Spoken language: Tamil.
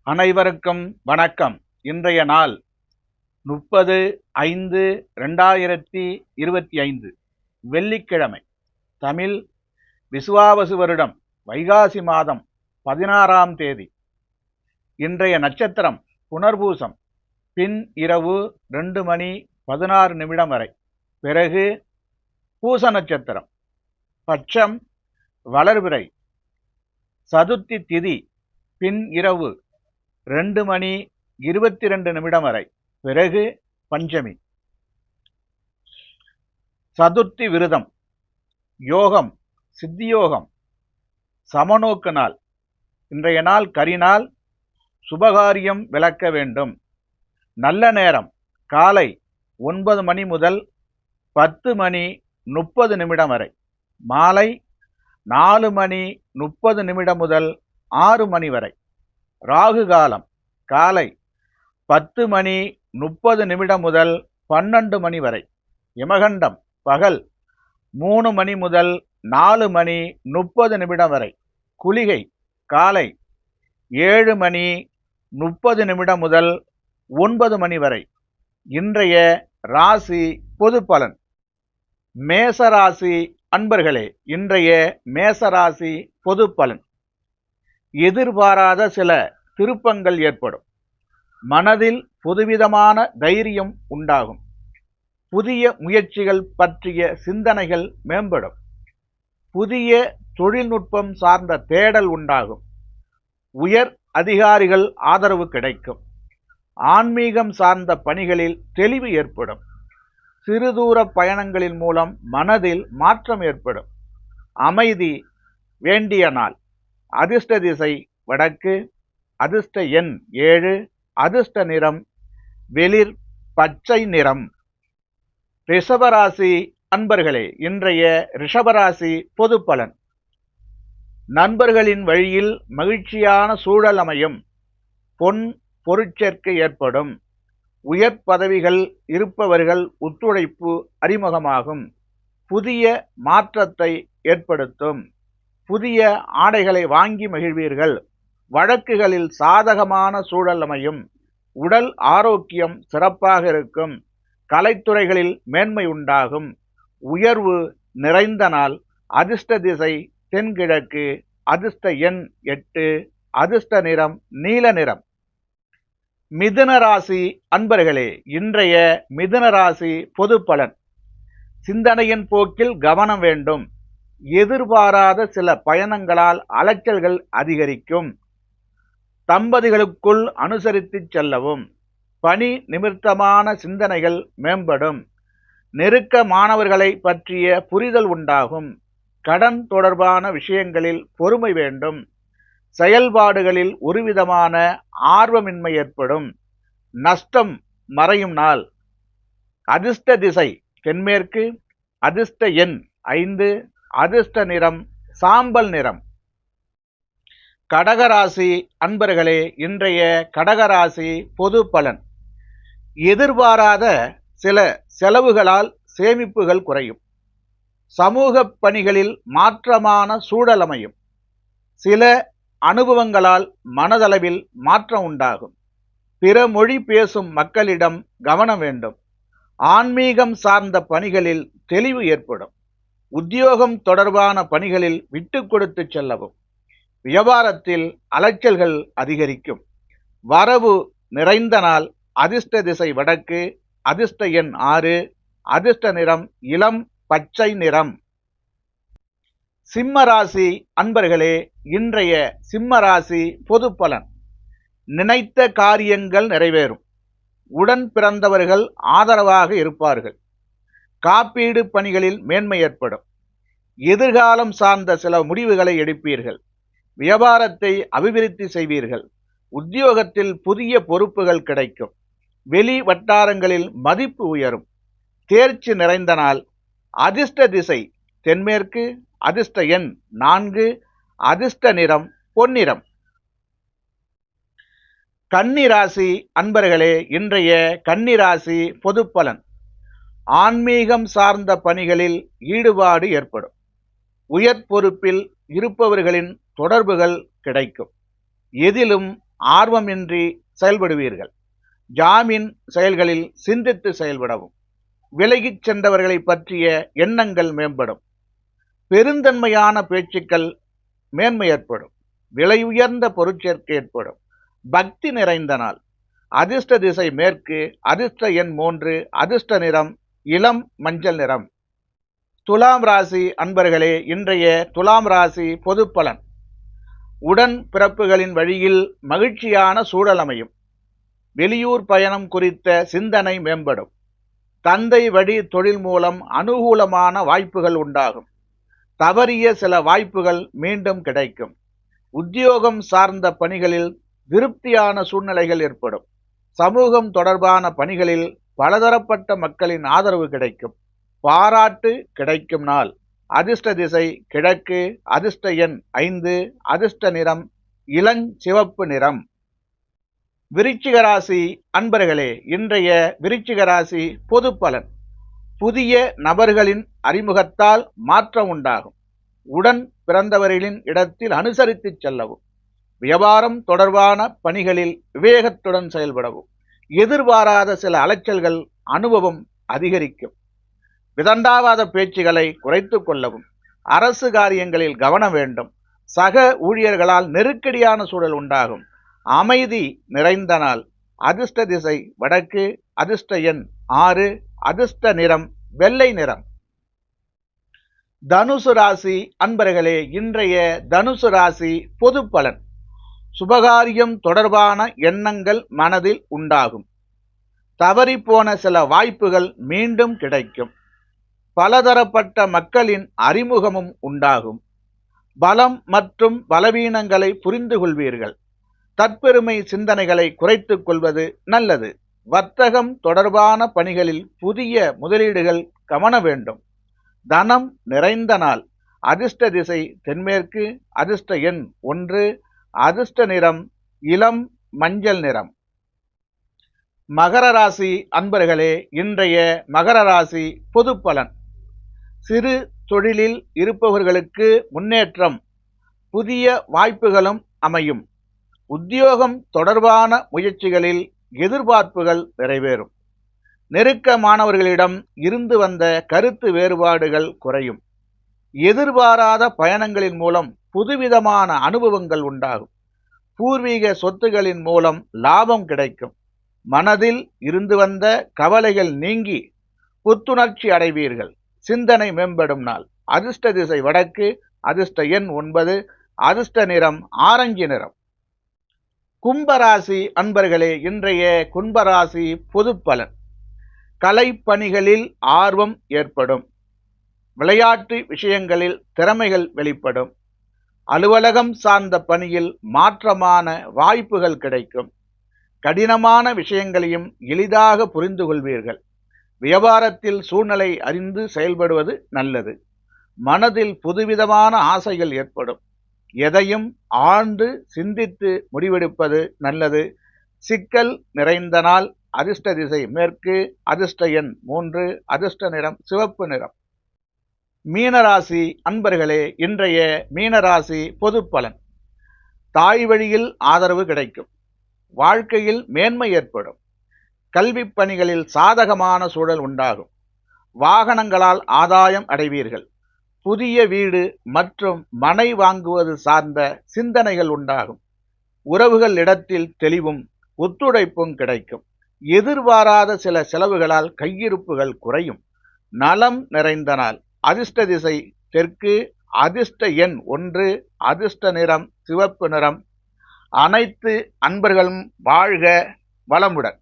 அனைவருக்கும் வணக்கம். இன்றைய நாள் 30/5/2025 வெள்ளிக்கிழமை. தமிழ் விசுவாவசு வருடம் வைகாசி மாதம் 16ஆம் தேதி. இன்றைய நட்சத்திரம் புனர்பூசம். பின் இரவு 2:16 வரை. பிறகு பூச நட்சத்திரம். பட்சம் வளர்பிறை. சதுர்த்தி திதி பின் இரவு 2:22 வரை. பிறகு பஞ்சமி. சதுர்த்தி விரதம். யோகம் சித்தியோகம். சமநோக்கு நாள். இன்றைய நாள் கரிநாள். சுபகாரியம் விளக்க வேண்டும். நல்ல நேரம் காலை 9 மணி முதல் 10:30 வரை. மாலை 4:30 முதல் 6 மணி வரை. ராகு காலம் காலை 10:30 முதல் 12 மணி வரை. யமகண்டம் பகல் 3 மணி முதல் 4:30 வரை. குளிகை காலை 7:30 முதல் 9 மணி வரை. இன்றைய ராசி பொது பலன். மேசராசி அன்பர்களே, இன்றைய மேசராசி பொது பலன். எதிர்பாராத சில திருப்பங்கள் ஏற்படும். மனதில் புதுவிதமான தைரியம் உண்டாகும். புதிய முயற்சிகள் பற்றிய சிந்தனைகள் மேம்படும். புதிய தொழில்நுட்பம் சார்ந்த தேடல் உண்டாகும். உயர் அதிகாரிகள் ஆதரவு கிடைக்கும். ஆன்மீகம் சார்ந்த பணிகளில் தெளிவு ஏற்படும். சிறுதூர பயணங்களின் மூலம் மனதில் மாற்றம் ஏற்படும். அமைதி வேண்டிய நாள். அதிர்ஷ்ட திசை வடக்கு. அதிர்ஷ்ட எண் 7. அதிர்ஷ்ட நிறம் வெளிர் பச்சை நிறம். ரிஷபராசி அன்பர்களே, இன்றைய ரிஷபராசி பொது பலன். நண்பர்களின் வழியில் மகிழ்ச்சியான சூழல் அமையும். பொருட்சேர்க்கை ஏற்படும். உயர் பதவிகள் இருப்பவர்கள் ஒத்துழைப்பு அறிமுகமாகும். புதிய மாற்றத்தை ஏற்படுத்தும். புதிய ஆடைகளை வாங்கி மகிழ்வீர்கள். வழக்குகளில் சாதகமான சூழல் அமையும். உடல் ஆரோக்கியம் சிறப்பாக இருக்கும். கலைத்துறைகளில் மேன்மை உண்டாகும். உயர்வு நிறைந்த நாள். அதிர்ஷ்ட திசை தென்கிழக்கு. அதிர்ஷ்ட எண் 8. அதிர்ஷ்ட நிறம் நீல நிறம். மிதுன ராசி அன்பர்களே, இன்றைய மிதுன ராசி பொது பலன். சிந்தனையின் போக்கில் கவனம் வேண்டும். எதிர்பாராத சில பயணங்களால் அலைச்சல்கள் அதிகரிக்கும். தம்பதிகளுக்குள் அனுசரித்து செல்லவும். பணி நிமித்தமான சிந்தனைகள் மேம்படும். நெருக்கமானவர்களை பற்றிய புரிதல் உண்டாகும். கடன் தொடர்பான விஷயங்களில் பொறுமை வேண்டும். செயல்பாடுகளில் ஒருவிதமான ஆர்வமின்மை ஏற்படும். நஷ்டம் மறையும் நாள். அதிர்ஷ்ட திசை தென்மேற்கு. அதிர்ஷ்ட எண் 5. அதிர்ஷ்ட நிறம் சாம்பல் நிறம். கடகராசி அன்பர்களே, இன்றைய கடகராசி பொது பலன். எதிர்பாராத சில செலவுகளால் சேமிப்புகள் குறையும். சமூக பணிகளில் மாற்றமான சூழல் அமையும். சில அனுபவங்களால் மனதளவில் மாற்றம் உண்டாகும். பிற மொழி பேசும் மக்களிடம் கவனம் வேண்டும். ஆன்மீகம் சார்ந்த பணிகளில் தெளிவு ஏற்படும். உத்தியோகம் தொடர்பான பணிகளில் விட்டு கொடுத்து செல்லவும். வியாபாரத்தில் அலைச்சல்கள் அதிகரிக்கும். வரவு நிறைந்த நாள். அதிர்ஷ்ட திசை வடக்கு. அதிர்ஷ்ட எண் 6. அதிர்ஷ்ட நிறம் இளம் பச்சை நிறம். சிம்மராசி அன்பர்களே, இன்றைய சிம்மராசி பொது பலன். நினைத்த காரியங்கள் நிறைவேறும். உடன் பிறந்தவர்கள் ஆதரவாக இருப்பார்கள். காப்பீடு பணிகளில் மேன்மை ஏற்படும். எதிர்காலம் சார்ந்த சில முடிவுகளை எடுப்பீர்கள். வியாபாரத்தை அபிவிருத்தி செய்வீர்கள். உத்தியோகத்தில் புதிய பொறுப்புகள் கிடைக்கும். வெளி வட்டாரங்களில் மதிப்பு உயரும். தேர்ச்சி நிறைந்த நாள். அதிர்ஷ்ட திசை தென்மேற்கு. அதிர்ஷ்ட எண் 4. அதிர்ஷ்ட நிறம் பொன்னிறம். கன்னிராசி அன்பர்களே, இன்றைய கன்னிராசி பொது பலன். ஆன்மீகம் சார்ந்த பணிகளில் ஈடுபாடு ஏற்படும். உயர் பொறுப்பில் இருப்பவர்களின் தொடர்புகள் கிடைக்கும். எதிலும் ஆர்வமின்றி செயல்படுவீர்கள். ஜாமீன் செயல்களில் சிந்தித்து செயல்படவும். விலகிச் சென்றவர்களை பற்றிய எண்ணங்கள் மேம்படும். பெருந்தன்மையான பேச்சுக்கள் மேன்மை ஏற்படும். விலை உயர்ந்த பொருட்சேர்க்கை ஏற்படும். பக்தி நிறைந்த நாள். அதிர்ஷ்ட திசை மேற்கு. அதிர்ஷ்ட எண் 3. அதிர்ஷ்ட நிறம் இளம் மஞ்சள் நிறம். துலாம் ராசி அன்பர்களே, இன்றைய துலாம் ராசி பொதுப்பலன். உடன் பிறப்புகளின் வழியில் மகிழ்ச்சியான சூழல் அமையும். வெளியூர் பயணம் குறித்த சிந்தனை மேம்படும். தந்தை வழி தொழில் மூலம் அனுகூலமான வாய்ப்புகள் உண்டாகும். தவறிய சில வாய்ப்புகள் மீண்டும் கிடைக்கும். உத்தியோகம் சார்ந்த பணிகளில் திருப்தியான சூழ்நிலைகள் ஏற்படும். சமூகம் தொடர்பான பணிகளில் பலதரப்பட்ட மக்களின் ஆதரவு கிடைக்கும். பாராட்டு கிடைக்கும் நாள். அதிர்ஷ்ட திசை கிழக்கு. அதிர்ஷ்ட எண் 5. அதிர்ஷ்ட நிறம் இளஞ்சிவப்பு நிறம். விருச்சிக ராசி அன்பர்களே, இன்றைய விருச்சிக ராசி பொது பலன். புதிய நபர்களின் அறிமுகத்தால் மாற்றம் உண்டாகும். உடன் பிறந்தவர்களின் இடத்தில் அனுசரித்து செல்லவும். வியாபாரம் தொடர்பான பணிகளில் விவேகத்துடன் செயல்படவும். எதிர்பாராத சில அலைச்சல்கள் அனுபவம் அதிகரிக்கும். விதண்டாவாத பேச்சுகளை குறைத்து கொள்ளவும். அரசு காரியங்களில் கவனம் வேண்டும். சக ஊழியர்களால் நெருக்கடியான சூழல் உண்டாகும். அமைதி நிறைந்த நாள். அதிர்ஷ்ட திசை வடக்கு. அதிர்ஷ்ட எண் 6. அதிர்ஷ்ட நிறம் வெள்ளை நிறம். தனுசு ராசி அன்பர்களே, இன்றைய தனுசு ராசி பொது பலன். சுபகாரியம் தொடர்பான எண்ணங்கள் மனதில் உண்டாகும். தவறிப்போன சில வாய்ப்புகள் மீண்டும் கிடைக்கும். பலதரப்பட்ட மக்களின் அறிமுகமும் உண்டாகும். பலம் மற்றும் பலவீனங்களை புரிந்து கொள்வீர்கள். தற்பெருமை சிந்தனைகளை குறைத்துக் கொள்வது நல்லது. வர்த்தகம் தொடர்பான பணிகளில் புதிய முதலீடுகள் கவன வேண்டும். தனம் நிறைந்த நாள். அதிர்ஷ்ட திசை தென்மேற்கு. அதிர்ஷ்ட எண் 1. அதிர்ஷ்ட நிறம் இளம் மஞ்சள் நிறம். மகர ராசி அன்பர்களே, இன்றைய மகர ராசி பொது பலன். சிறு தொழிலில் இருப்பவர்களுக்கு முன்னேற்றம். புதிய வாய்ப்புகளும் அமையும். உத்தியோகம் தொடர்பான முயற்சிகளில் எதிர்பார்ப்புகள் நிறைவேறும். நெருக்கமானவர்களிடம் இருந்து வந்த கருத்து வேறுபாடுகள் குறையும். எதிர்பாராத பயணங்களின் மூலம் புதுவிதமான அனுபவங்கள் உண்டாகும். பூர்வீக சொத்துகளின் மூலம் லாபம் கிடைக்கும். மனதில் இருந்து வந்த கவலைகள் நீங்கி புத்துணர்ச்சி அடைவீர்கள். சிந்தனை மேம்படும் நாள். அதிர்ஷ்ட திசை வடக்கு. அதிர்ஷ்ட எண் 9. அதிர்ஷ்ட நிறம் ஆரஞ்சு நிறம். கும்பராசி அன்பர்களே, இன்றைய கும்பராசி பொது பலன். கலைப்பணிகளில் ஆர்வம் ஏற்படும். விளையாட்டு விஷயங்களில் திறமைகள் வெளிப்படும். அலுவலகம் சார்ந்த பணியில் மாற்றமான வாய்ப்புகள் கிடைக்கும். கடினமான விஷயங்களையும் எளிதாக புரிந்து கொள்வீர்கள். வியாபாரத்தில் சூழ்நிலை அறிந்து செயல்படுவது நல்லது. மனதில் புதுவிதமான ஆசைகள் ஏற்படும். எதையும் ஆழ்ந்து சிந்தித்து முடிவெடுப்பது நல்லது. சிக்கல் நிறைந்த நாள். அதிர்ஷ்ட திசை மேற்கு. அதிர்ஷ்ட எண் 3. அதிர்ஷ்ட நிறம் சிவப்பு நிறம். மீனராசி அன்பர்களே, இன்றைய மீனராசி பொது பலன். தாய் வழியில் ஆதரவு கிடைக்கும். வாழ்க்கையில் மேன்மை ஏற்படும். கல்வி பணிகளில் சாதகமான சூழல் உண்டாகும். வாகனங்களால் ஆதாயம் அடைவீர்கள். புதிய வீடு மற்றும் மனை வாங்குவது சார்ந்த சிந்தனைகள் உண்டாகும். உறவுகள் இடத்தில் தெளிவும் ஒத்துழைப்பும் கிடைக்கும். எதிர்பாராத சில செலவுகளால் கையிருப்புகள் குறையும். நலம் நிறைந்த நாள். அதிர்ஷ்ட திசை தெற்கு. அதிர்ஷ்ட எண் 1. அதிர்ஷ்ட நிறம் சிவப்பு நிறம். அனைத்து அன்பர்களும் வாழ்க வளமுடன்.